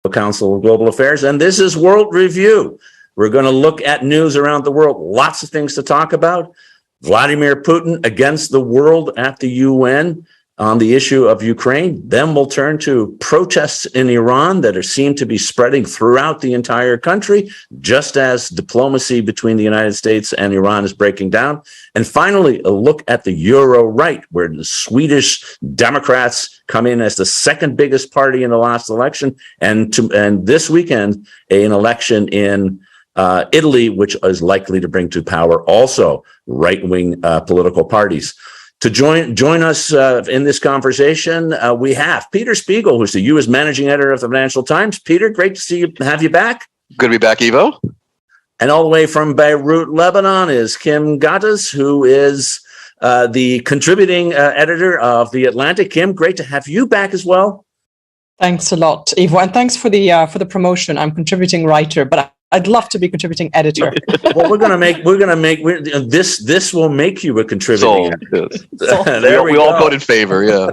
Council of Global Affairs, and this is World Review. We're going to look at news around the world. Lots of things to talk about. Vladimir Putin against the world at the UN on the issue of Ukraine. Then we'll turn to protests in Iran that are seen to be spreading throughout the entire country, just as diplomacy between the United States and Iran is breaking down. And finally, a look at the Euroright, where the Swedish Democrats come in as the second biggest party in the last election, and this weekend, an election in Italy, which is likely to bring to power also right-wing political parties. To join us in this conversation, we have Peter Spiegel, who's the U.S. managing editor of the Financial Times. Peter, great to see you, have you back. Good to be back, Ivo. And all the way from Beirut, Lebanon, is Kim Ghattas, who is the contributing editor of The Atlantic. Kim, great to have you back as well. Thanks a lot, Ivo, and thanks for the promotion. I'm contributing writer, but I'd love to be contributing editor. Well, this will make you a contributing editor. There we all vote in favor, yeah.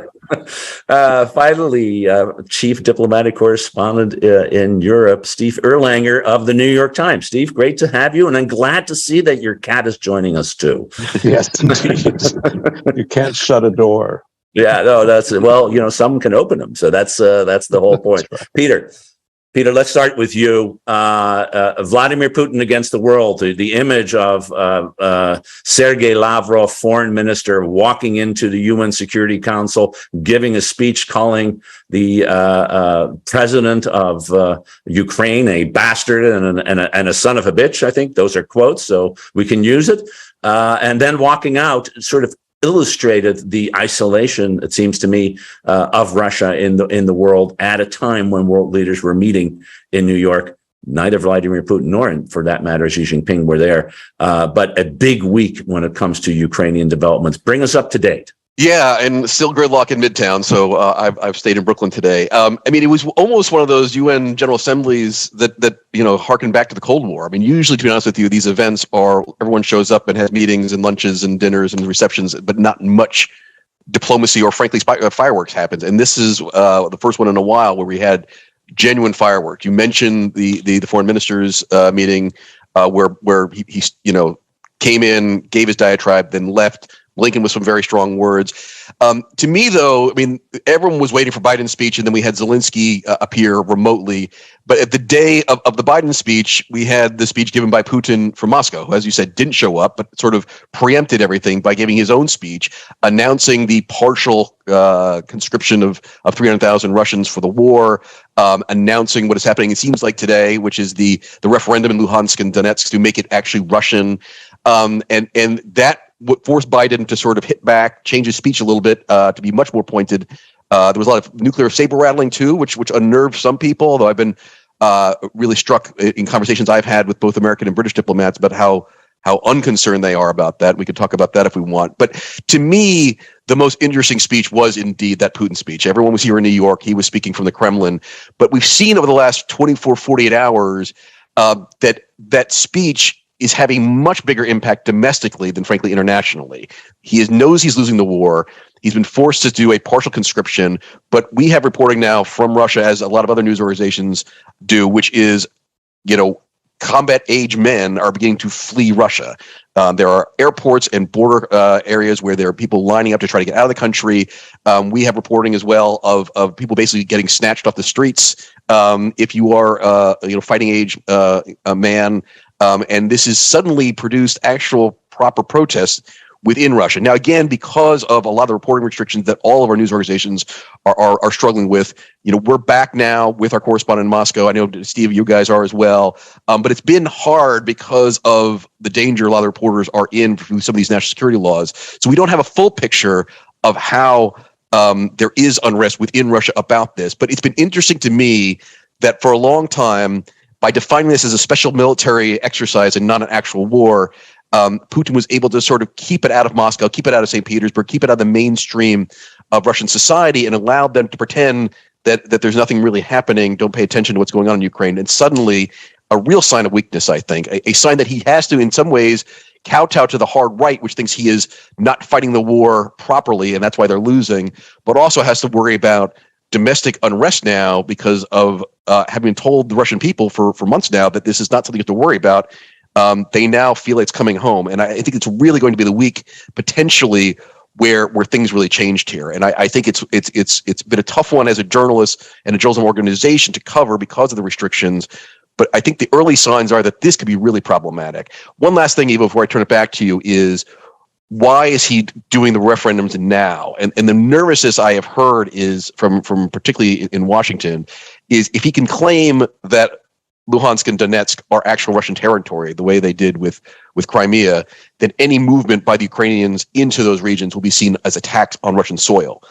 Finally, chief diplomatic correspondent in Europe, Steve Erlanger of the New York Times. Steve, great to have you, and I'm glad to see that your cat is joining us too. Yes, you can't shut a door. Yeah, no, that's, well, some can open them, so that's the whole point. Right. Peter, let's start with you. Vladimir Putin against the world, the image of Sergei Lavrov, foreign minister, walking into the UN Security Council, giving a speech calling the president of Ukraine a bastard and a son of a bitch. I think those are quotes, so we can use it. And then walking out, sort of illustrated the isolation, it seems to me, of Russia in the world at a time when world leaders were meeting in New York. Neither Vladimir Putin nor, for that matter, Xi Jinping were there. But a big week when it comes to Ukrainian developments. Bring us up to date. Yeah, and still gridlock in Midtown. So I've stayed in Brooklyn today. I mean, it was almost one of those UN General Assemblies that harken back to the Cold War. I mean, usually, to be honest with you, these events are everyone shows up and has meetings and lunches and dinners and receptions, but not much diplomacy or, frankly, fireworks happens. And this is the first one in a while where we had genuine fireworks. You mentioned the foreign ministers meeting where he came in, gave his diatribe, then left. Blinken with some very strong words. To me, though, I mean, everyone was waiting for Biden's speech, and then we had Zelensky appear remotely. But at the day of the Biden speech, we had the speech given by Putin from Moscow, who, as you said, didn't show up, but sort of preempted everything by giving his own speech, announcing the partial conscription of 300,000 Russians for the war, announcing what is happening, it seems like today, which is the referendum in Luhansk and Donetsk to make it actually Russian. And that what forced Biden to sort of hit back, change his speech a little bit to be much more pointed. There was a lot of nuclear saber rattling too, which unnerved some people, although I've been really struck in conversations I've had with both American and British diplomats about how unconcerned they are about that. We could talk about that if we want. But to me, the most interesting speech was indeed that Putin speech. Everyone was here in New York. He was speaking from the Kremlin. But we've seen over the last 24, 48 hours that speech is having much bigger impact domestically than, frankly, internationally. He knows he's losing the war. He's been forced to do a partial conscription, but we have reporting now from Russia, as a lot of other news organizations do, which is, combat-age men are beginning to flee Russia. There are airports and border areas where there are people lining up to try to get out of the country. We have reporting as well of people basically getting snatched off the streets. If you are, fighting age a man. And this has suddenly produced actual proper protests within Russia. Now, again, because of a lot of the reporting restrictions that all of our news organizations are struggling with, we're back now with our correspondent in Moscow. I know, Steve, you guys are as well. But it's been hard because of the danger a lot of reporters are in through some of these national security laws. So we don't have a full picture of how there is unrest within Russia about this. But it's been interesting to me that for a long time, by defining this as a special military exercise and not an actual war, Putin was able to sort of keep it out of Moscow, keep it out of St. Petersburg, keep it out of the mainstream of Russian society, and allowed them to pretend that there's nothing really happening, don't pay attention to what's going on in Ukraine. And suddenly, a real sign of weakness, I think, a sign that he has to, in some ways, kowtow to the hard right, which thinks he is not fighting the war properly, and that's why they're losing, but also has to worry about domestic unrest now because of having told the Russian people for months now that this is not something you have to worry about. They now feel it's coming home, and I think it's really going to be the week potentially where things really changed here. And I think it's been a tough one as a journalist and a journalism organization to cover because of the restrictions. But I think the early signs are that this could be really problematic. One last thing, Ivo, before I turn it back to you, is why is he doing the referendums now? And the nervousness I have heard is from particularly in Washington is if he can claim that Luhansk and Donetsk are actual Russian territory, the way they did with Crimea, then any movement by the Ukrainians into those regions will be seen as attacks on Russian soil.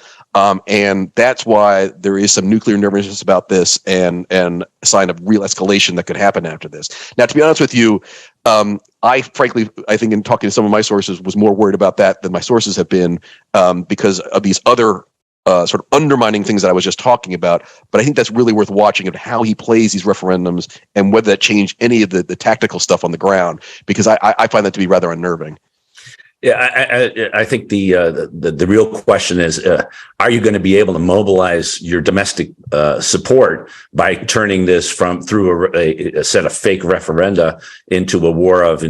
And that's why there is some nuclear nervousness about this and a sign of real escalation that could happen after this. Now, to be honest with you, I think in talking to some of my sources was more worried about that than my sources have been because of these other sort of undermining things that I was just talking about. But I think that's really worth watching of how he plays these referendums and whether that changed any of the tactical stuff on the ground, because I find that to be rather unnerving. Yeah, I think the real question is, are you going to be able to mobilize your domestic support by turning this through a set of fake referenda into a war of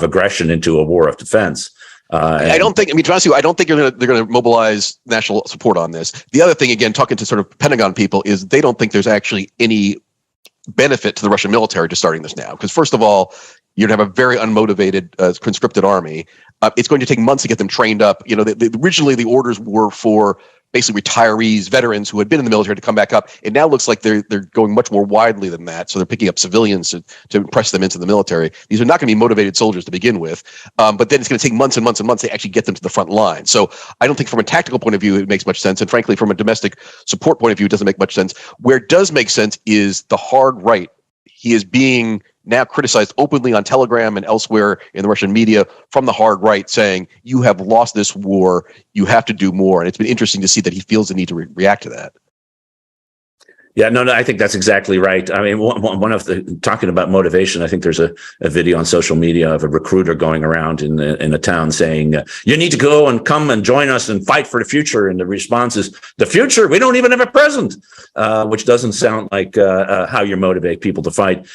aggression, into a war of defense? I don't think. To be honest with you, I don't think they're going to mobilize national support on this. The other thing, again, talking to sort of Pentagon people, is they don't think there's actually any benefit to the Russian military to starting this now. Because first of all, you're going to have a very unmotivated, conscripted army. It's going to take months to get them trained up. Originally the orders were for basically retirees, veterans who had been in the military to come back up. It now looks like they're going much more widely than that. So they're picking up civilians to press them into the military. These are not going to be motivated soldiers to begin with. But then it's going to take months and months and months to actually get them to the front line. So I don't think from a tactical point of view, it makes much sense. And frankly, from a domestic support point of view, it doesn't make much sense. Where it does make sense is the hard right. He is being now criticized openly on Telegram and elsewhere in the Russian media from the hard right, saying, you have lost this war, you have to do more. And it's been interesting to see that he feels the need to react to that. Yeah, no, I think that's exactly right. I mean, one of the talking about motivation, I think there's a video on social media of a recruiter going around in a town saying, you need to go and come and join us and fight for the future. And the response is, the future? We don't even have a present, which doesn't sound like how you motivate people to fight.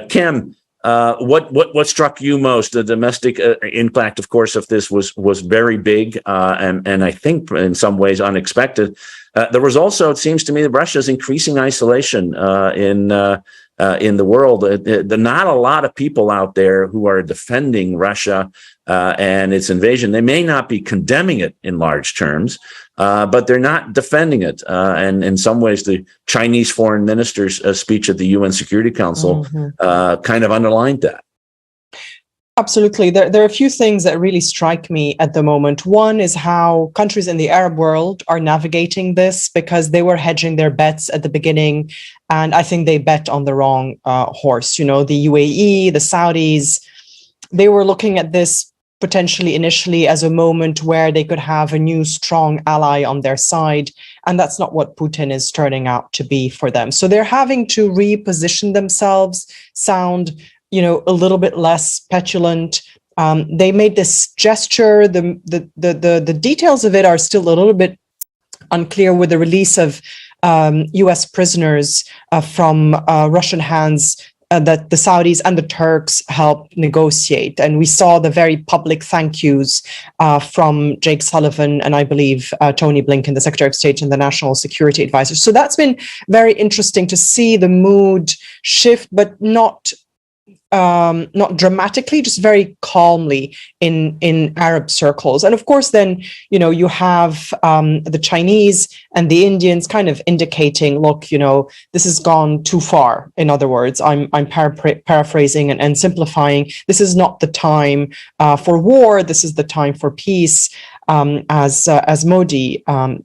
Kim, what struck you most? The domestic impact, of course, of this was very big and I think in some ways unexpected. There was also, it seems to me, Russia's increasing isolation in the world. There are not a lot of people out there who are defending Russia and its invasion. They may not be condemning it in large terms, but they're not defending it. And in some ways, the Chinese foreign minister's speech at the UN Security Council kind of underlined that. Absolutely. There are a few things that really strike me at the moment. One is how countries in the Arab world are navigating this, because they were hedging their bets at the beginning. And I think they bet on the wrong horse. The UAE, the Saudis, they were looking at this potentially initially as a moment where they could have a new strong ally on their side. And that's not what Putin is turning out to be for them. So they're having to reposition themselves, sound a little bit less petulant. They made this gesture. The details of it are still a little bit unclear, with the release of U.S. prisoners from Russian hands that the Saudis and the Turks helped negotiate. And we saw the very public thank yous from Jake Sullivan and I believe Tony Blinken, the Secretary of State and the National Security Advisor. So that's been very interesting to see the mood shift, but not dramatically, just very calmly in Arab circles. And of course, then, you have the Chinese and the Indians kind of indicating, look, this has gone too far. In other words, I'm paraphrasing and simplifying. This is not the time for war. This is the time for peace, as Modi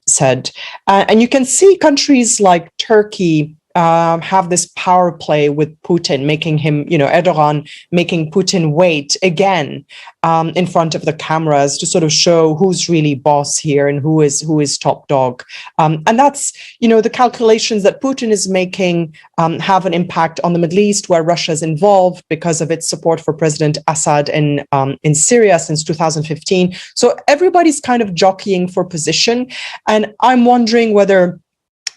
said. And you can see countries like Turkey have this power play with Putin, making him, Erdogan, making Putin wait again in front of the cameras to sort of show who's really boss here and who is top dog. And that's, the calculations that Putin is making have an impact on the Middle East, where Russia is involved because of its support for President Assad in Syria since 2015. So everybody's kind of jockeying for position. And I'm wondering whether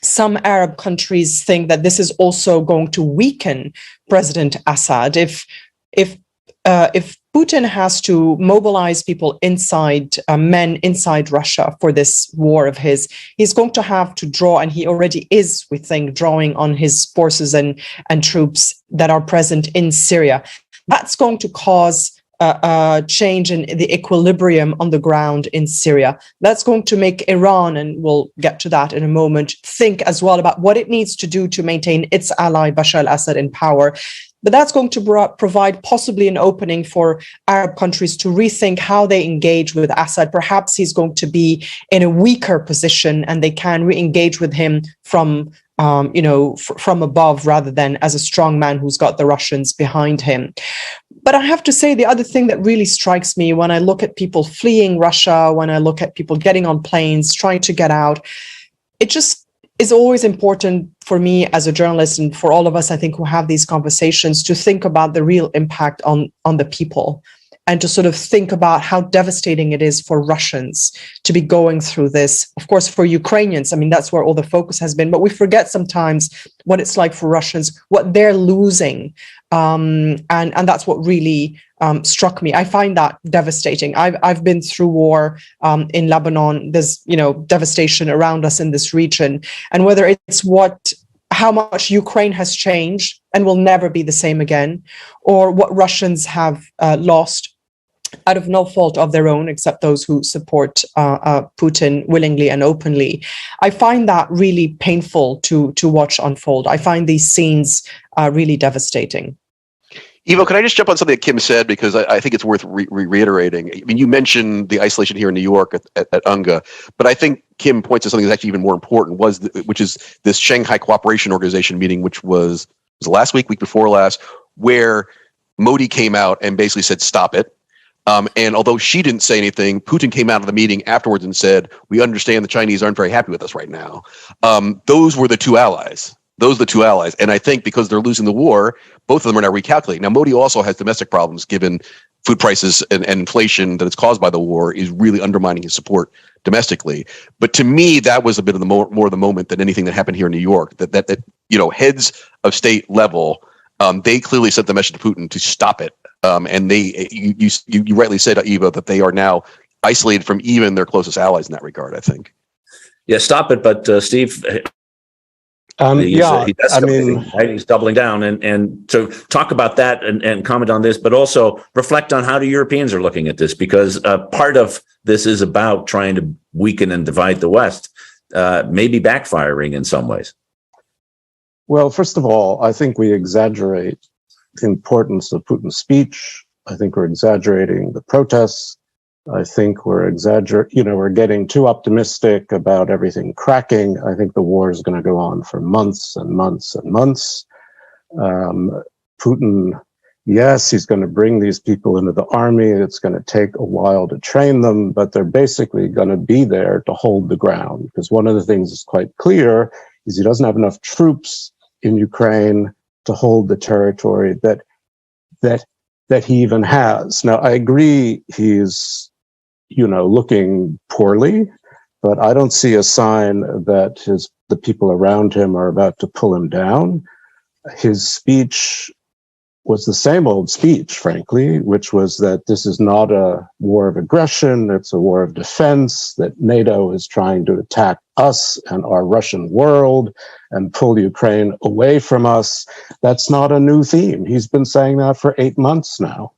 some Arab countries think that this is also going to weaken President Assad. If Putin has to mobilize people inside, men inside Russia for this war of his, he's going to have to draw, and he already is, we think, drawing on his forces and troops that are present in Syria. That's going to cause a change in the equilibrium on the ground in Syria. That's going to make Iran, and we'll get to that in a moment, think as well about what it needs to do to maintain its ally Bashar al-Assad in power. But that's going to provide possibly an opening for Arab countries to rethink how they engage with Assad. Perhaps he's going to be in a weaker position and they can re-engage with him from above rather than as a strong man who's got the Russians behind him. But I have to say, the other thing that really strikes me when I look at people fleeing Russia, when I look at people getting on planes, trying to get out, it just is always important for me as a journalist, and for all of us, I think, who have these conversations, to think about the real impact on the people, and to sort of think about how devastating it is for Russians to be going through this. Of course, for Ukrainians, I mean, that's where all the focus has been, but we forget sometimes what it's like for Russians, what they're losing. And that's what really struck me. I find that devastating. I've been through war in Lebanon. There's, devastation around us in this region. And whether it's how much Ukraine has changed and will never be the same again, or what Russians have lost out of no fault of their own, except those who support Putin willingly and openly. I find that really painful to watch unfold. I find these scenes really devastating. Ivo, can I just jump on something that Kim said, because I think it's worth reiterating. I mean, you mentioned the isolation here in New York at UNGA, but I think Kim points to something that's actually even more important, which is this Shanghai Cooperation Organization meeting, which was last week before last, where Modi came out and basically said, stop it. And although she didn't say anything, Putin came out of the meeting afterwards and said, we understand the Chinese aren't very happy with us right now. Those were the two allies. And I think because they're losing the war, both of them are now recalculating. Now, Modi also has domestic problems, given food prices and inflation that is caused by the war is really undermining his support domestically. But to me, that was a bit of the more the moment than anything that happened here in New York, that heads of state level, they clearly sent the message to Putin to stop it. And you rightly said, Ivo, that they are now isolated from even their closest allies in that regard, I think. Yeah, stop it. But Steve, he's doubling down. And so talk about that and comment on this, but also reflect on how the Europeans are looking at this, because part of this is about trying to weaken and divide the West, maybe backfiring in some ways. Well, first of all, I think we exaggerate the importance of Putin's speech. I think we're exaggerating the protests. I think we're getting too optimistic about everything cracking. I think the war is going to go on for months and months and months. Putin, yes, he's going to bring these people into the army. It's going to take a while to train them, but they're basically going to be there to hold the ground. Because one of the things that's quite clear is he doesn't have enough troops in Ukraine to hold the territory that he even has. Now, I agree he's looking poorly, but I don't see a sign that the people around him are about to pull him down. His speech was the same old speech, frankly, which was that this is not a war of aggression, it's a war of defense, that NATO is trying to attack us and our Russian world and pull Ukraine away from us. That's not a new theme. He's been saying that for 8 months now.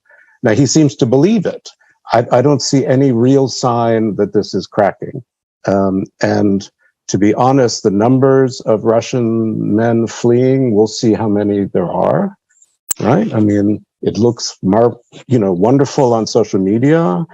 Now, he seems to believe it. I don't see any real sign that this is cracking. And to be honest, the numbers of Russian men fleeing, we'll see how many there are, right? I mean, it looks wonderful on social media.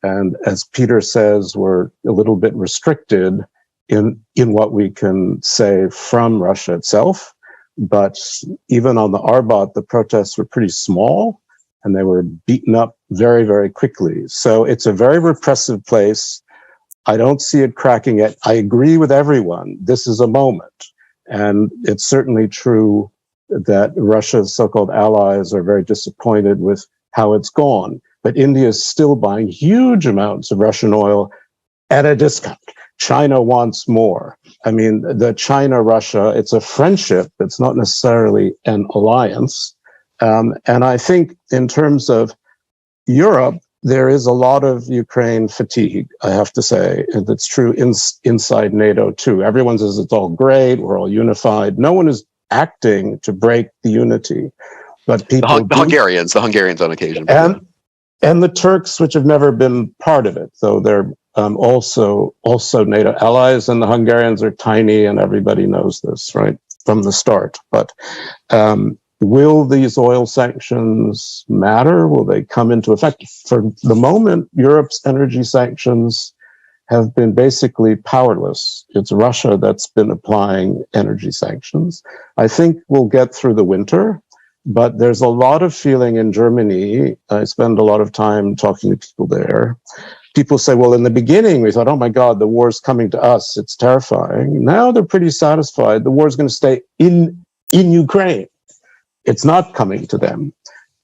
And as Peter says, we're a little bit restricted in what we can say from Russia itself. But even on the Arbat, the protests were pretty small, and they were beaten up very, very quickly. So it's a very repressive place. I don't see it cracking yet. I agree with everyone. This is a moment. And it's certainly true that Russia's so-called allies are very disappointed with how it's gone. But India is still buying huge amounts of Russian oil at a discount. China wants more. I mean, the China-Russia, it's a friendship. It's not necessarily an alliance. And I think in terms of Europe, there is a lot of Ukraine fatigue, I have to say. And that's true inside NATO, too. Everyone says it's all great, we're all unified. No one is acting to break the unity. But people the Hungarians on occasion. And the Turks, which have never been part of it, though they're also NATO allies, and the Hungarians are tiny, and everybody knows this, right, from the start. But will these oil sanctions matter? Will they come into effect? For the moment, Europe's energy sanctions have been basically powerless. It's Russia that's been applying energy sanctions. I think we'll get through the winter, but there's a lot of feeling in Germany. I spend a lot of time talking to people there. People say, well, in the beginning, we thought, oh my God, the war's coming to us. It's terrifying. Now they're pretty satisfied. The war's going to stay in Ukraine. It's not coming to them.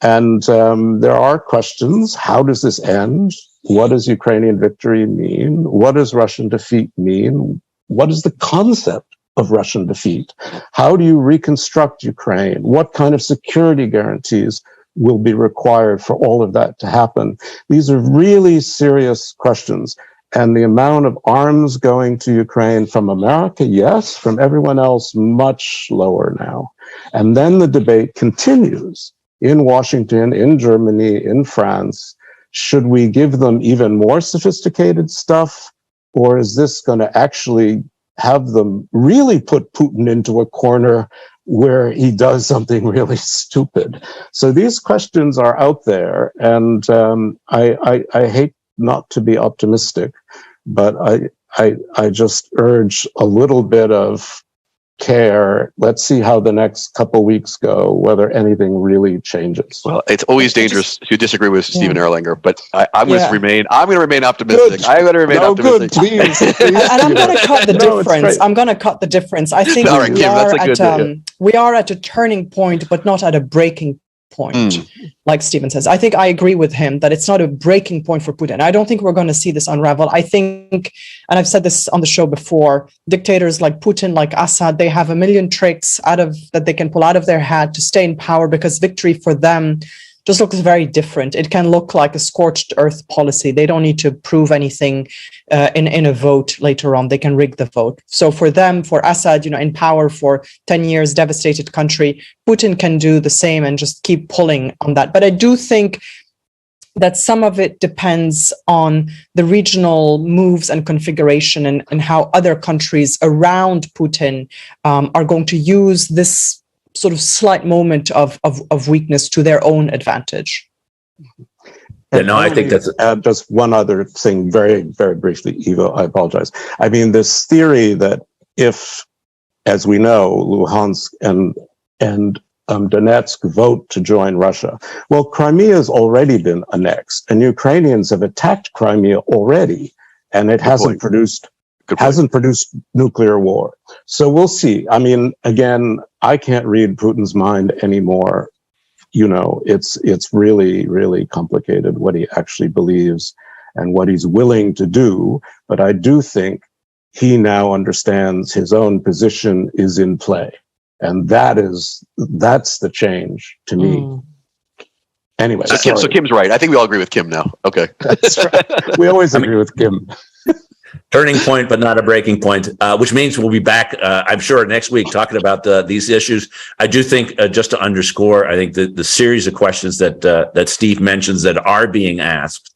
And there are questions. How does this end? What does Ukrainian victory mean? What does Russian defeat mean? What is the concept of Russian defeat? How do you reconstruct Ukraine? What kind of security guarantees will be required for all of that to happen? These are really serious questions. And the amount of arms going to Ukraine from America, yes, from everyone else, much lower now. And then the debate continues in Washington, in Germany, in France. Should we give them even more sophisticated stuff? Or is this going to actually have them really put Putin into a corner where he does something really stupid? So these questions are out there, and I hate not to be optimistic, but I just urge a little bit of care. Let's see how the next couple weeks go, whether anything really changes. Well, it's always dangerous to disagree with Stephen Erlanger, but I'm going to remain optimistic. Good. I'm going to remain optimistic. Good, please. And I'm going to cut the difference. I'm going to cut the difference. I think All right, Kim, we are at a turning point, but not at a breaking point, like Stephen says. I think I agree with him that it's not a breaking point for Putin. I don't think we're going to see this unravel. I think, and I've said this on the show before, dictators like Putin, like Assad, they have a million tricks that they can pull out of their hat to stay in power, because victory for them just looks very different. It can look like a scorched earth policy. They don't need to prove anything in a vote later on. They can rig the vote. So for them, for Assad, in power for 10 years, devastated country, Putin can do the same and just keep pulling on that. But I do think that some of it depends on the regional moves and configuration, and how other countries around Putin are going to use this sort of slight moment of weakness to their own advantage. Yeah, no, I think that's just one other thing, very, very briefly, Ivo. I apologize. I mean, this theory that if, as we know, Luhansk and Donetsk vote to join Russia, well, Crimea has already been annexed, and Ukrainians have attacked Crimea already, and it hasn't produced nuclear war. So we'll see. I mean, again, I can't read Putin's mind anymore. It's really, really complicated what he actually believes and what he's willing to do. But I do think he now understands his own position is in play. And that's the change to me. Anyway, so Kim's right. I think we all agree with Kim now. Okay. That's right. We always agree with Kim. turning point, but not a breaking point, which means we'll be back, I'm sure, next week talking about these issues. I do think, just to underscore, I think the series of questions that Steve mentions that are being asked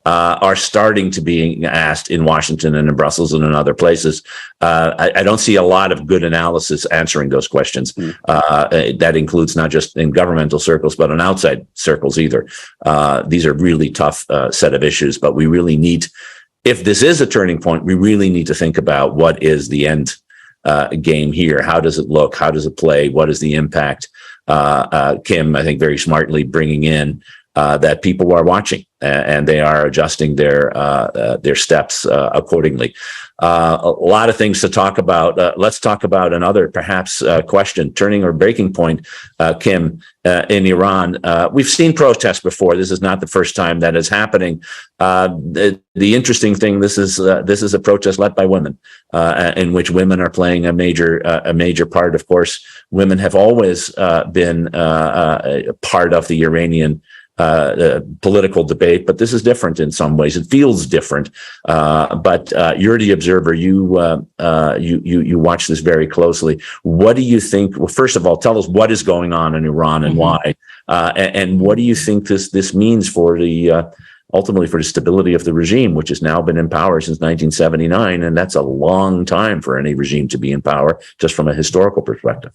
are starting to be asked in Washington and in Brussels and in other places. I don't see a lot of good analysis answering those questions. That includes not just in governmental circles, but in outside circles either. These are really tough set of issues, but we really need, if this is a turning point, we really need to think about what is the end game here. How does it look? How does it play? What is the impact? Kim, I think very smartly bringing in that people are watching and they are adjusting their steps accordingly. A lot of things to talk about. Let's talk about another perhaps question, turning or breaking point, Kim, in Iran. We've seen protests before. This is not the first time that is happening. The interesting thing, this is a protest led by women, in which women are playing a major part. Of course, women have always been a part of the Iranian political debate, but this is different in some ways. It feels different, but you're the observer. You watch this very closely. What do you think? Well, first of all, tell us what is going on in Iran and why, and what do you think this means for the ultimately for the stability of the regime, which has now been in power since 1979, and that's a long time for any regime to be in power, just from a historical perspective.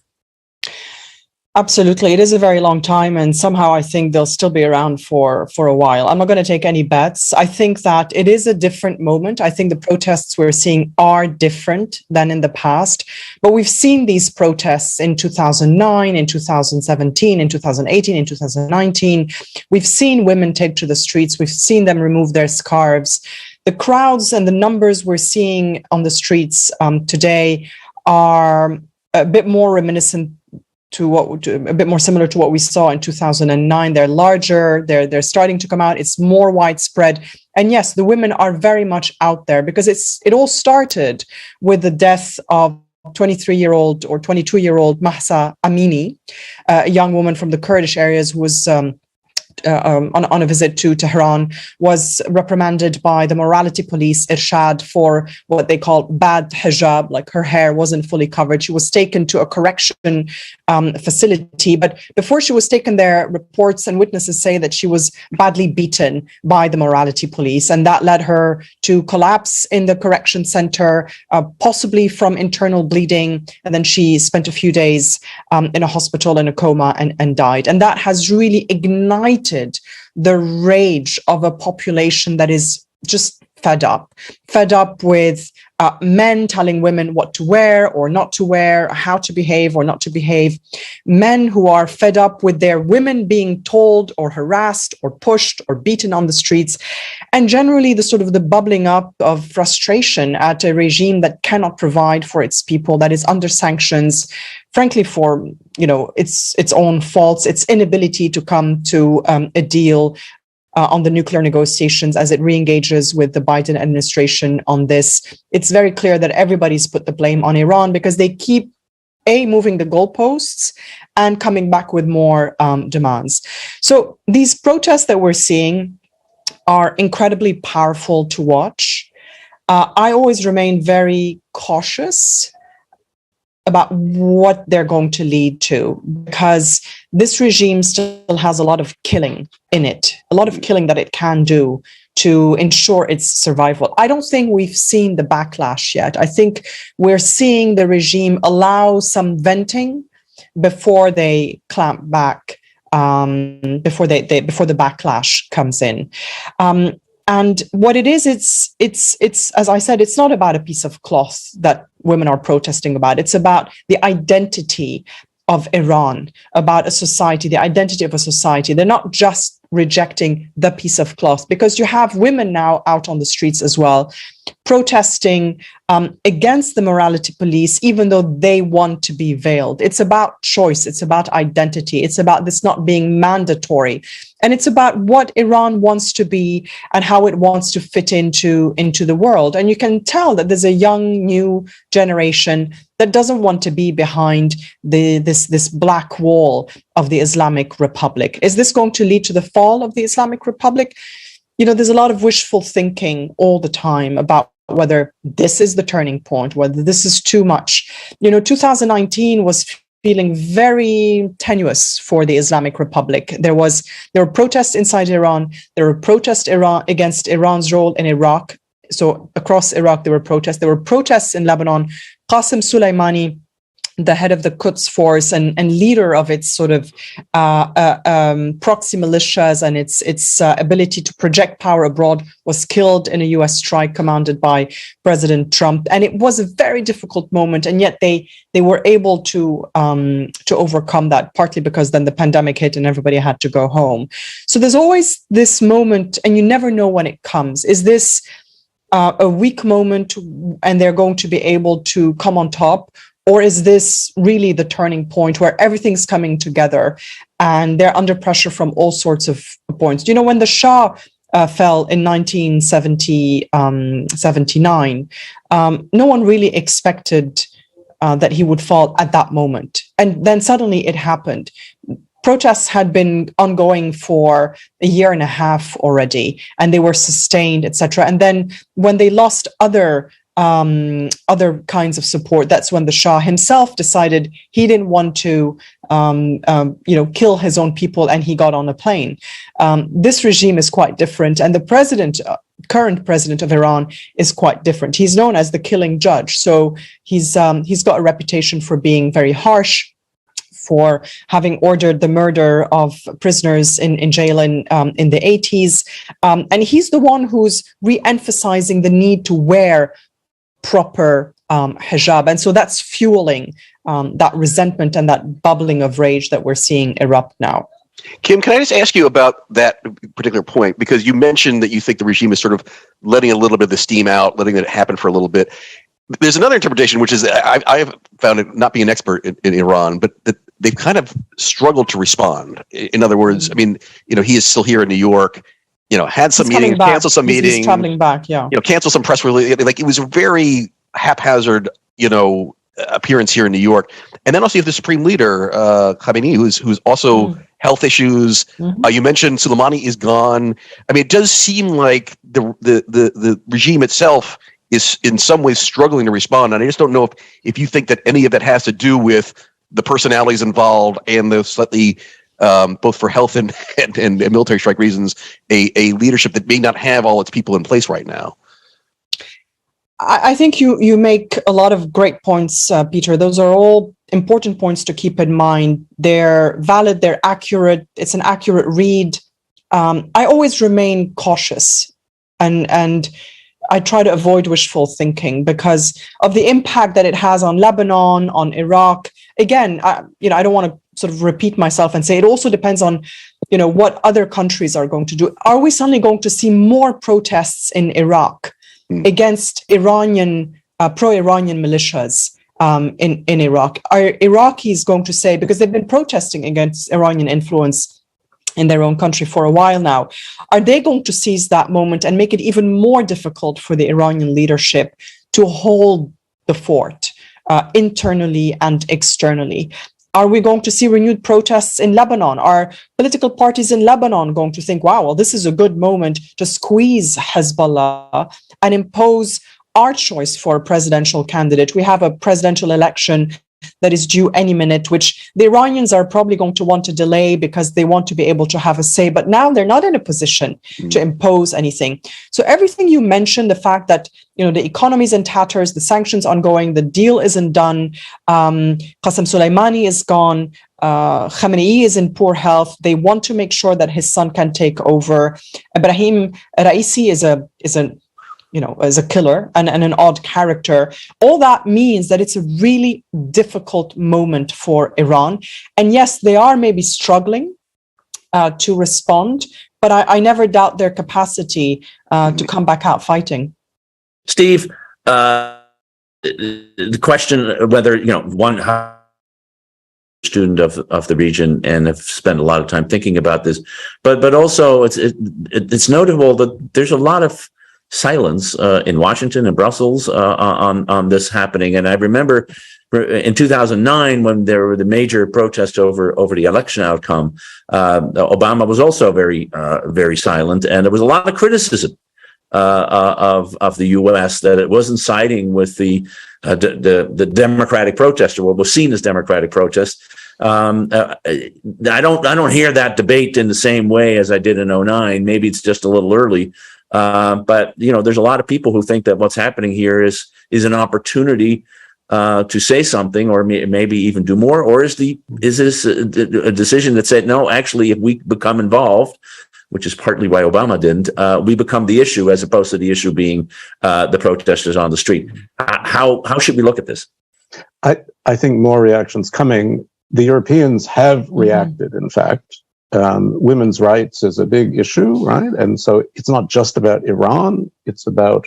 Absolutely. It is a very long time, and somehow I think they'll still be around for a while. I'm not going to take any bets. I think that it is a different moment. I think the protests we're seeing are different than in the past, but we've seen these protests in 2009, in 2017, in 2018, in 2019. We've seen women take to the streets. We've seen them remove their scarves. The crowds and the numbers we're seeing on the streets today are a bit more reminiscent a bit more similar to what we saw in 2009. They're larger, they're starting to come out, it's more widespread. And yes, the women are very much out there because it all started with the death of 23-year-old or 22-year-old Mahsa Amini, a young woman from the Kurdish areas who was on a visit to Tehran, was reprimanded by the morality police, Irshad, for what they call bad hijab, like her hair wasn't fully covered. She was taken to a correction facility, but before she was taken there, reports and witnesses say that she was badly beaten by the morality police, and that led her to collapse in the correction center, possibly from internal bleeding, and then she spent a few days in a hospital in a coma and died. And that has really ignited the rage of a population that is just fed up with men telling women what to wear or not to wear, how to behave or not to behave, men who are fed up with their women being told or harassed or pushed or beaten on the streets, and generally the sort of the bubbling up of frustration at a regime that cannot provide for its people, that is under sanctions, frankly, for its own faults, its inability to come to a deal on the nuclear negotiations as it re-engages with the Biden administration on this. It's very clear that everybody's put the blame on Iran because they keep moving the goalposts and coming back with more demands. So these protests that we're seeing are incredibly powerful to watch. I always remain very cautious about what they're going to lead to, because this regime still has a lot of killing in it, a lot of killing that it can do to ensure its survival. I don't think we've seen the backlash yet. I think we're seeing the regime allow some venting before they clamp back, before the backlash comes in. And what it is, it's as I said, it's not about a piece of cloth that women are protesting about. It's about the identity of Iran, about a society, the identity of a society. They're not just rejecting the piece of cloth, because you have women now out on the streets as well, protesting against the morality police, even though they want to be veiled. It's about choice. It's about identity. It's about this not being mandatory. And it's about what Iran wants to be and how it wants to fit into the world. And you can tell that there's a young, new generation that doesn't want to be behind this black wall of the Islamic Republic. Is this going to lead to the fall of the Islamic Republic? There's a lot of wishful thinking all the time about whether this is the turning point, whether this is too much. 2019 was feeling very tenuous for the Islamic Republic. There were protests inside Iran. There were protests against Iran's role in Iraq. So across Iraq, there were protests. There were protests in Lebanon. Qasem Soleimani, the head of the Quds force and leader of its sort of proxy militias and its ability to project power abroad, was killed in a U.S. strike commanded by President Trump. And it was a very difficult moment, and yet they were able to overcome that, partly because then the pandemic hit and everybody had to go home. So there's always this moment, and you never know when it comes. Is this a weak moment and they're going to be able to come on top? Or is this really the turning point where everything's coming together and they're under pressure from all sorts of points? You know, when the Shah fell in 1979, no one really expected that he would fall at that moment. And then suddenly it happened. Protests had been ongoing for a year and a half already, and they were sustained, etc. And then when they lost other kinds of support, that's when the Shah himself decided he didn't want to, kill his own people, and he got on a plane. This regime is quite different, and the current president of Iran is quite different. He's known as the killing judge, so he's got a reputation for being very harsh, for having ordered the murder of prisoners in jail in the 80s, and he's the one who's re-emphasizing the need to wear proper hijab. And so that's fueling that resentment and that bubbling of rage that we're seeing erupt now. Kim, can I just ask you about that particular point? Because you mentioned that you think the regime is sort of letting a little bit of the steam out, letting it happen for a little bit. There's another interpretation, which is I have found it, not being an expert in Iran, but that they've kind of struggled to respond. In other words, I mean, he is still here in New York, had some meetings, canceled some meetings. He's traveling back, yeah. Canceled some press release. Like, it was a very haphazard, appearance here in New York. And then also you have the supreme leader, Khamenei, who's also health issues. You mentioned Soleimani is gone. I mean, it does seem like the regime itself is in some ways struggling to respond. And I just don't know if you think that any of that has to do with the personalities involved and the slightly, both for health and military strike reasons, a leadership that may not have all its people in place right now. I think you make a lot of great points, Peter. Those are all important points to keep in mind. They're valid, they're accurate, it's an accurate read. I always remain cautious and I try to avoid wishful thinking because of the impact that it has on Lebanon, on Iraq. Again, I don't want to sort of repeat myself and say it also depends on, what other countries are going to do. Are we suddenly going to see more protests in Iraq against Iranian, pro-Iranian militias in Iraq? Are Iraqis going to say, because they've been protesting against Iranian influence in their own country for a while now, are they going to seize that moment and make it even more difficult for the Iranian leadership to hold the fort internally and externally? Are we going to see renewed protests in Lebanon? Are political parties in Lebanon going to think, wow, well, this is a good moment to squeeze Hezbollah and impose our choice for a presidential candidate? We have a presidential election that is due any minute, which the Iranians are probably going to want to delay because they want to be able to have a say. But now they're not in a position to impose anything. So everything you mentioned, the fact that the economy's in tatters, the sanctions ongoing, the deal isn't done, Qasem Soleimani is gone, Khamenei is in poor health. They want to make sure that his son can take over. Ibrahim Raisi is a killer and an odd character. All that means that it's a really difficult moment for Iran. And yes, they are maybe struggling to respond, but I never doubt their capacity to come back out fighting. Steve, the question whether, one student of the region and have spent a lot of time thinking about this, but also it's notable that there's a lot of silence in Washington and Brussels on this happening. And I remember in 2009 when there were the major protests over the election outcome, Obama was also very silent, and there was a lot of criticism of the U.S. that it wasn't siding with the democratic protest, or what was seen as democratic protest. I don't hear that debate in the same way as I did in 2009. Maybe it's just a little early. But there's a lot of people who think that what's happening here is an opportunity to say something or maybe even do more? Or is this a decision that said, no, actually, if we become involved, which is partly why Obama didn't, we become the issue as opposed to the issue being the protesters on the street? How should we look at this? I think more reactions coming. The Europeans have reacted, in fact. Women's rights is a big issue, right? And so it's not just about Iran, it's about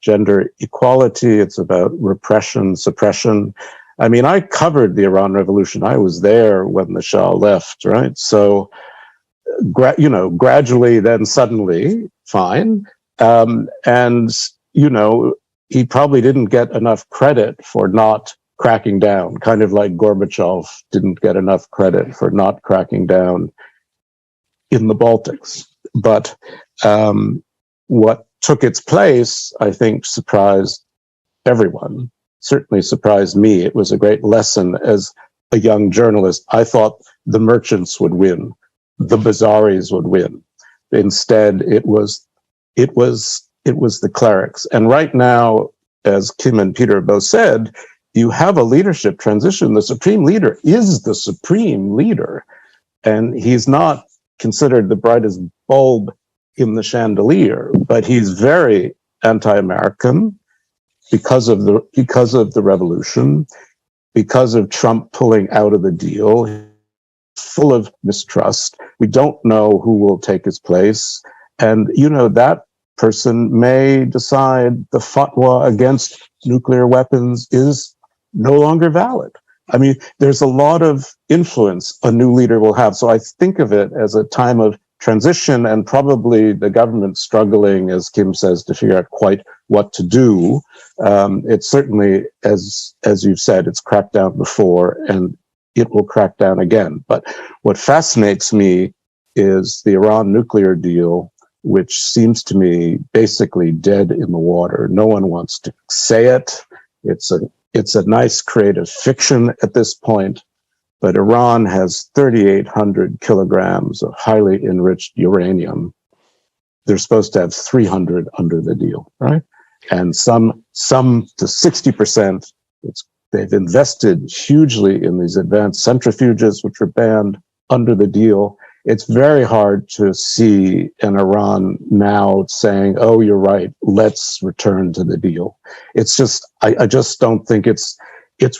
gender equality, it's about repression, suppression. I mean, I covered the Iran Revolution. I was there when the Shah left, right? So, gradually, then suddenly, fine. And, he probably didn't get enough credit for not cracking down, kind of like Gorbachev didn't get enough credit for not cracking down in the Baltics. But what took its place, I think, surprised everyone, certainly surprised me. It was a great lesson as a young journalist. I thought the merchants would win, the bazaris would win. Instead, it was the clerics. And right now, as Kim and Peter both said, you have a leadership transition. The supreme leader is the supreme leader, and he's not considered the brightest bulb in the chandelier, but he's very anti-American because of the revolution, because of Trump pulling out of the deal, full of mistrust. We don't know who will take his place, and that person may decide the fatwa against nuclear weapons is no longer valid. I mean, there's a lot of influence a new leader will have. So I think of it as a time of transition, and probably the government struggling, as Kim says, to figure out quite what to do. It's certainly, as you've said, it's cracked down before, and it will crack down again. But what fascinates me is the Iran nuclear deal, which seems to me basically dead in the water. No one wants to say it. It's a nice creative fiction at this point, but Iran has 3,800 kilograms of highly enriched uranium. They're supposed to have 300 under the deal, right? And some to 60%. They've invested hugely in these advanced centrifuges, which are banned under the deal. It's very hard to see an Iran now saying, "Oh, you're right, let's return to the deal." It's just, I just don't think it's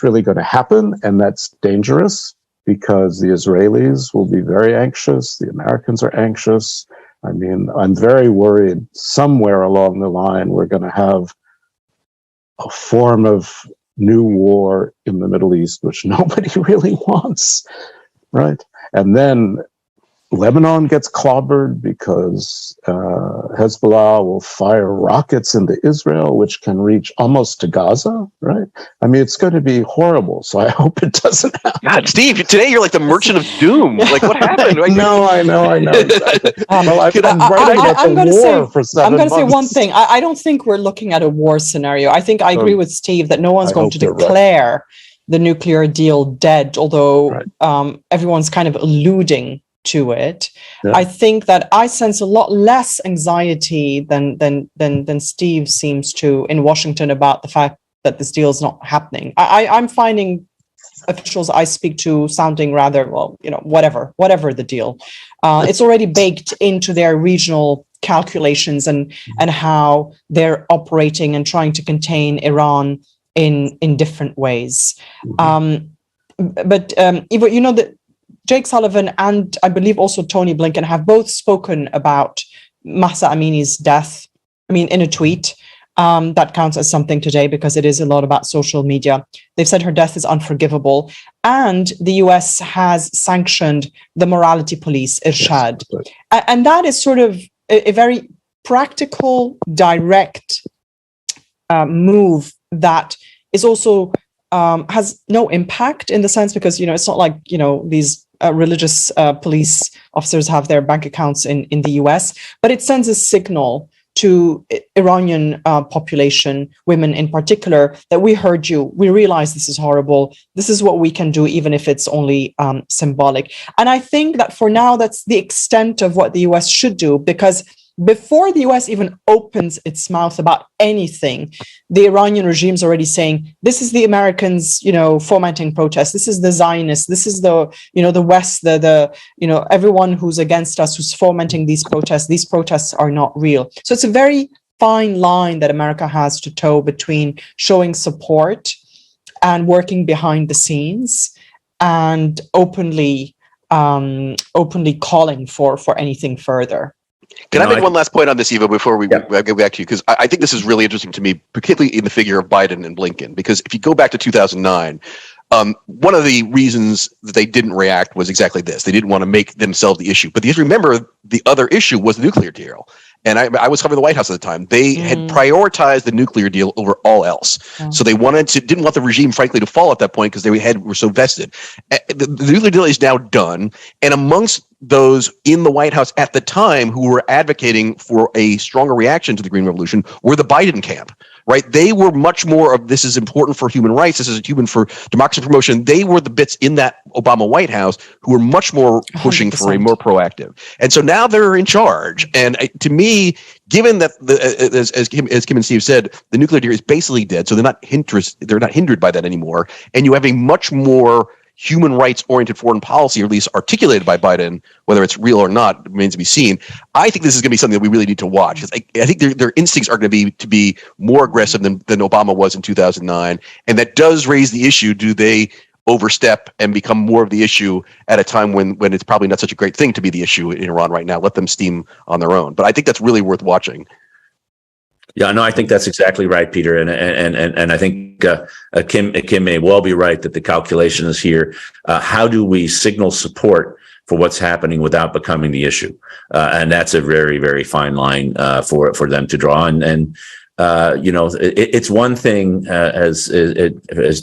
really going to happen, and that's dangerous because the Israelis will be very anxious, the Americans are anxious. I mean, I'm very worried somewhere along the line we're going to have a form of new war in the Middle East, which nobody really wants, right? And then Lebanon gets clobbered because Hezbollah will fire rockets into Israel, which can reach almost to Gaza, right? I mean, it's going to be horrible. So I hope it doesn't happen. God, Steve, today you're like the merchant of doom. Like, what happened? I know. Exactly. Well, I've been writing about the war for 7 months. I'm going to say one thing. I don't think we're looking at a war scenario. I think I agree with Steve that no one's going to declare the nuclear deal dead, although everyone's kind of alluding to it. Yeah. I think that I sense a lot less anxiety than Steve seems to in Washington about the fact that this deal is not happening. I'm finding officials I speak to sounding rather, well, whatever the deal. It's already baked into their regional calculations and how they're operating and trying to contain Iran in different ways. But Ivo, that Jake Sullivan and I believe also Tony Blinken have both spoken about Mahsa Amini's death. I mean, in a tweet, that counts as something today because it is a lot about social media. They've said her death is unforgivable. And the US has sanctioned the morality police, Irshad. Yes, and that is sort of a very practical, direct move that is also has no impact in the sense because, it's not like, these religious police officers have their bank accounts in the US, but it sends a signal to Iranian population, women in particular, that we heard you, we realize this is horrible, this is what we can do, even if it's only symbolic. And I think that for now, that's the extent of what the US should do, because before the US even opens its mouth about anything, the Iranian regime's already saying, this is the Americans, fomenting protests. This is the Zionists. This is the West, everyone who's against us, who's fomenting these protests. These protests are not real. So it's a very fine line that America has to toe between showing support and working behind the scenes and openly calling for anything further. Can I make one last point on this, Ivo, before we get back to you? Because I think this is really interesting to me, particularly in the figure of Biden and Blinken. Because if you go back to 2009, one of the reasons that they didn't react was exactly this. They didn't want to make themselves the issue. But you have to remember, the other issue was the nuclear deal. And I was covering the White House at the time. They had prioritized the nuclear deal over all else. So they didn't want the regime, frankly, to fall at that point because they were so vested. The nuclear deal is now done. And amongst those in the White House at the time who were advocating for a stronger reaction to the Green Revolution were the Biden camp, right? They were much more of, this is important for human rights, this is human for democracy promotion. They were the bits in that Obama White House who were much more pushing 100%. For a more proactive. And so now they're in charge. And to me, given that, as Kim and Steve said, the nuclear deal is basically dead, so they're not hindered by that anymore. And you have a much more human rights-oriented foreign policy, or at least articulated by Biden, whether it's real or not, remains to be seen. I think this is going to be something that we really need to watch. I think their instincts are going to be more aggressive than Obama was in 2009, and that does raise the issue: do they overstep and become more of the issue at a time when it's probably not such a great thing to be the issue in Iran right now? Let them steam on their own. But I think that's really worth watching. Yeah, no, I think that's exactly right, Peter, and I think Kim may well be right that the calculation is here. How do we signal support for what's happening without becoming the issue? And that's a very, very fine line for them to draw. And it's one thing as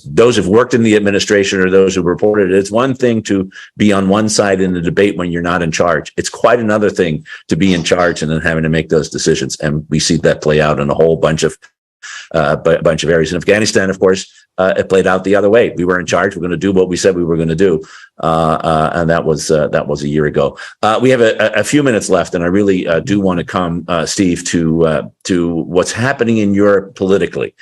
those who've worked in the administration or those who reported it, it's one thing to be on one side in the debate when you're not in charge. It's quite another thing to be in charge and then having to make those decisions. And we see that play out in a whole bunch of areas. In Afghanistan, of course, it played out the other way. We were in charge. We're going to do what we said we were going to do, and that was a year ago. We have a few minutes left, and I really do want to come, Steve, to what's happening in Europe politically.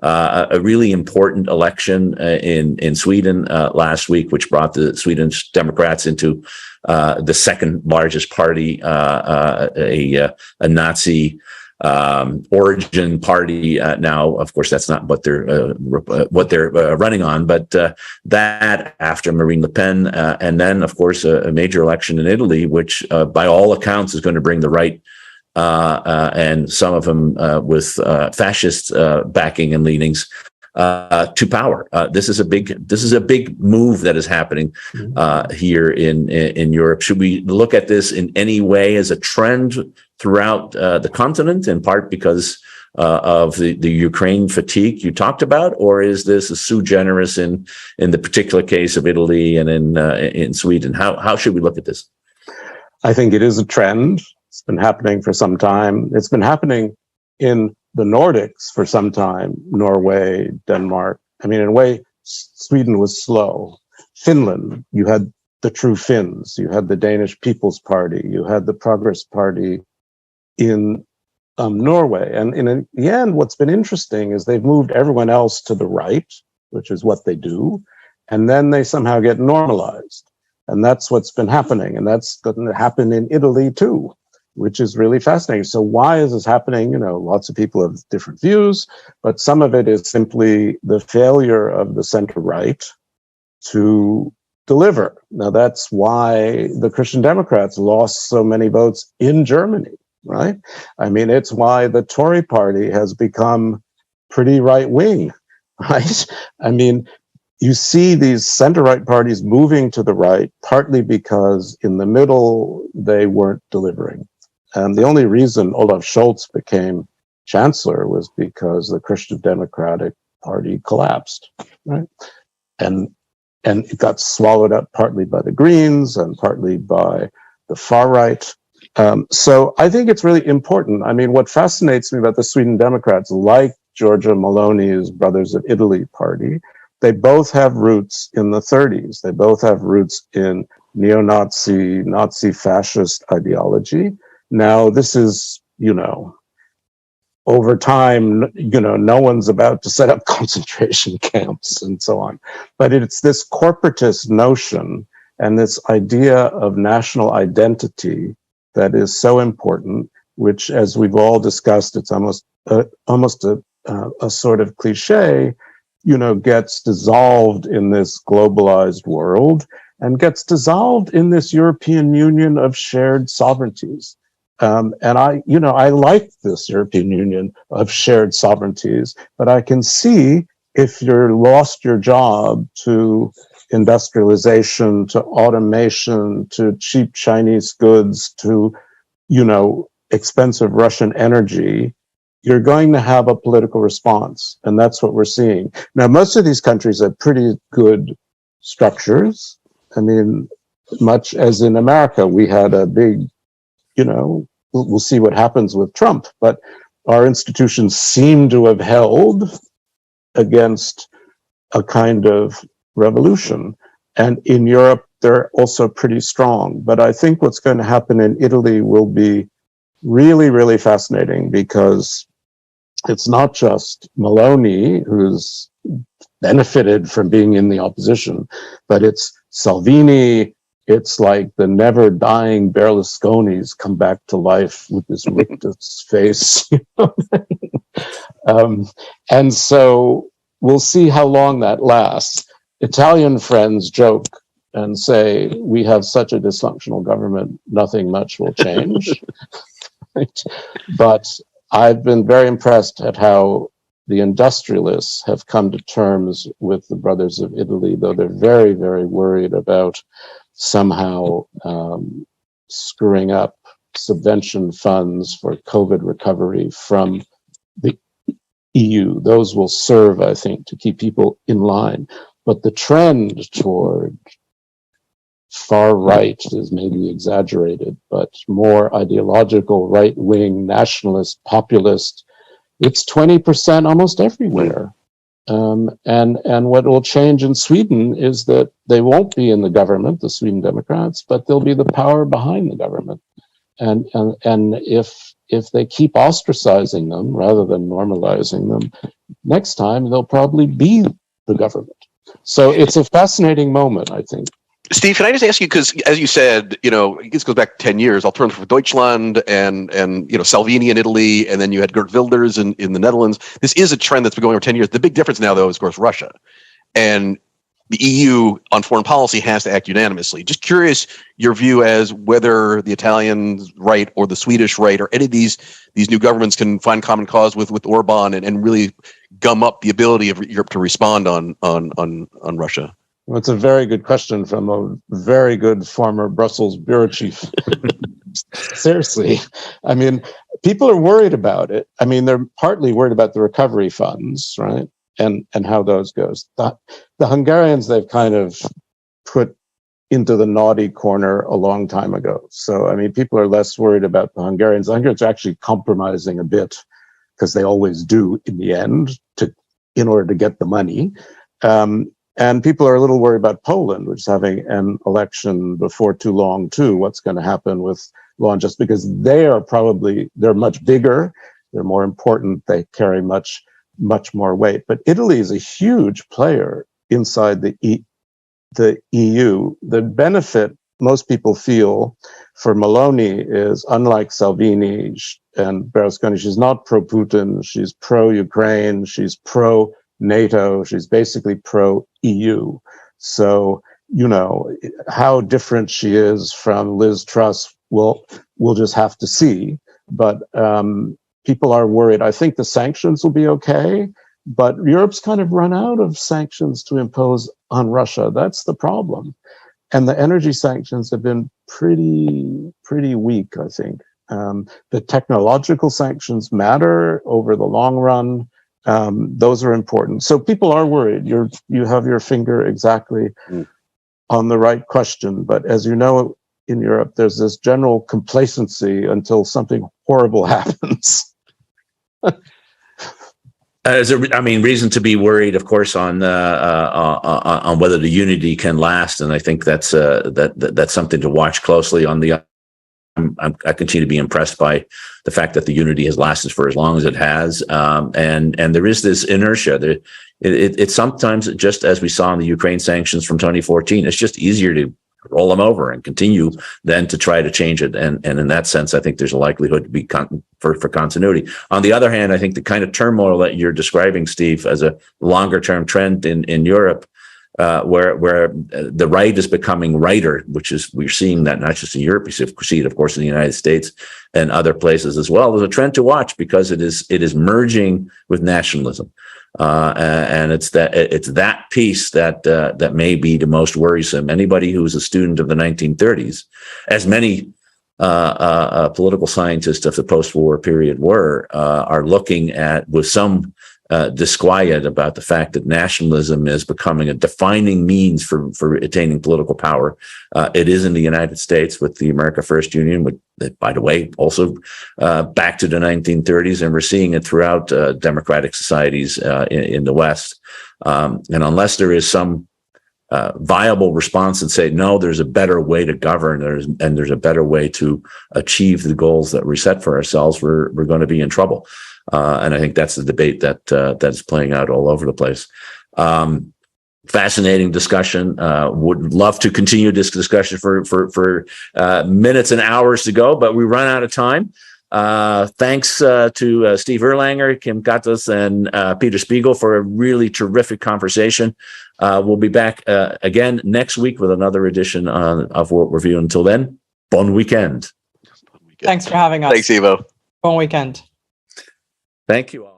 A really important election in Sweden last week, which brought the Swedish Democrats into the second largest party, a Nazi origin party. Now, of course, that's not what they're running on, but that after Marine Le Pen, and then, of course, a major election in Italy, which by all accounts is going to bring the right and some of them with fascist backing and leanings to power. This is a big move that is happening here in Europe. Should we look at this in any way as a trend throughout the continent, in part because of the Ukraine fatigue you talked about, or is this a sui generis in the particular case of Italy and in Sweden? How should we look at this? I think it is a trend. It's been happening for some time. It's been happening in the Nordics for some time, Norway, Denmark. I mean, in a way, Sweden was slow. Finland, you had the True Finns, you had the Danish People's Party, you had the Progress Party in Norway. And in the end, what's been interesting is they've moved everyone else to the right, which is what they do, and then they somehow get normalized. And that's what's been happening. And that's going to happen in Italy too, which is really fascinating. So why is this happening? Lots of people have different views, but some of it is simply the failure of the center right to deliver. Now, that's why the Christian Democrats lost so many votes in Germany, right? I mean, it's why the Tory party has become pretty right-wing, right? I mean, you see these center-right parties moving to the right, partly because in the middle, they weren't delivering. And the only reason Olaf Scholz became chancellor was because the Christian Democratic Party collapsed, right? And it got swallowed up partly by the Greens and partly by the far right. So I think it's really important. I mean, what fascinates me about the Sweden Democrats, like Giorgia Meloni's Brothers of Italy party, they both have roots in the 30s. They both have roots in neo-Nazi, Nazi fascist ideology. Now, this is over time, no one's about to set up concentration camps and so on. But it's this corporatist notion and this idea of national identity that is so important, which, as we've all discussed, it's almost a sort of cliche, gets dissolved in this globalized world and gets dissolved in this European Union of shared sovereignties. And I like this European Union of shared sovereignties, but I can see if you're lost your job to industrialization, to automation, to cheap Chinese goods, to, expensive Russian energy, you're going to have a political response. And that's what we're seeing. Now, most of these countries have pretty good structures. I mean, much as in America, we had a big, we'll see what happens with Trump, but our institutions seem to have held against a kind of revolution. And in Europe, they're also pretty strong. But I think what's going to happen in Italy will be really, really fascinating, because it's not just Meloni who's benefited from being in the opposition, but it's Salvini. It's like the never dying Berlusconi's come back to life with this rictus face. And so we'll see how long that lasts. Italian friends joke and say, we have such a dysfunctional government, nothing much will change. Right? But I've been very impressed at how the industrialists have come to terms with the Brothers of Italy, though they're very, very worried about somehow screwing up subvention funds for COVID recovery from the EU. Those will serve, I think, to keep people in line. But the trend toward far right is maybe exaggerated, but more ideological, right-wing, nationalist, populist, it's 20% almost everywhere. And what will change in Sweden is that they won't be in the government, the Sweden Democrats, but they'll be the power behind the government. And if they keep ostracizing them rather than normalizing them, next time they'll probably be the government. So it's a fascinating moment, I think. Steve, can I just ask you, because as you said, this goes back 10 years, Alternative for Deutschland and Salvini in Italy, and then you had Geert Wilders in the Netherlands. This is a trend that's been going over 10 years. The big difference now, though, is, of course, Russia. And the EU on foreign policy has to act unanimously. Just curious your view as whether the Italian right or the Swedish right or any of these new governments can find common cause with Orban and really gum up the ability of Europe to respond on Russia. Well, it's a very good question from a very good former Brussels bureau chief. Seriously. I mean, people are worried about it. I mean, they're partly worried about the recovery funds, right? And how those goes. The Hungarians, they've kind of put into the naughty corner a long time ago. So, I mean, people are less worried about the Hungarians. The Hungarians are actually compromising a bit, because they always do in the end, in order to get the money. And people are a little worried about Poland, which is having an election before too long, too. What's going to happen with law and justice? Because they're much bigger, they're more important, they carry much more weight. But Italy is a huge player inside the EU. The benefit most people feel for Meloni is, unlike Salvini and Berlusconi, she's not pro-Putin, she's pro-Ukraine, she's pro-NATO, she's basically pro-EU. So, how different she is from Liz Truss, we'll just have to see. But people are worried. I think the sanctions will be okay, but Europe's kind of run out of sanctions to impose on Russia. That's the problem. And the energy sanctions have been pretty weak, I think. The technological sanctions matter over the long run. Those are important. So people are worried. You have your finger exactly on the right question. But as you know, in Europe, there's this general complacency until something horrible happens. Reason to be worried, of course, on whether the unity can last, and I think that's something to watch closely. On the I continue to be impressed by the fact that the unity has lasted for as long as it has, and there is this inertia. It's sometimes, just as we saw in the Ukraine sanctions from 2014, it's just easier to roll them over and continue than to try to change it. And in that sense, I think there's a likelihood to be for continuity. On the other hand, I think the kind of turmoil that you're describing, Steve, as a longer term trend in Europe, where the right is becoming righter, which is, we're seeing that not just in Europe, we see it, of course, in the United States and other places as well. There's a trend to watch because it is merging with nationalism. And it's that piece that may be the most worrisome. Anybody who was a student of the 1930s, as many political scientists of the post-war period are looking at with some disquiet about the fact that nationalism is becoming a defining means for attaining political power. It is in the United States with the America First Union, which, by the way, also back to the 1930s, and we're seeing it throughout democratic societies in the West. And unless there is some viable response and say, no, there's a better way to govern, there's a better way to achieve the goals that we set for ourselves, we're going to be in trouble. And I think that's the debate that's playing out all over the place. Fascinating discussion. Would love to continue this discussion for minutes and hours to go, but we run out of time. Thanks to Steve Erlanger, Kim Ghattas, and Peter Spiegel for a really terrific conversation. We'll be back again next week with another edition of World Review. Until then, bon weekend. Thanks for having us. Thanks, Ivo. Bon weekend. Thank you all.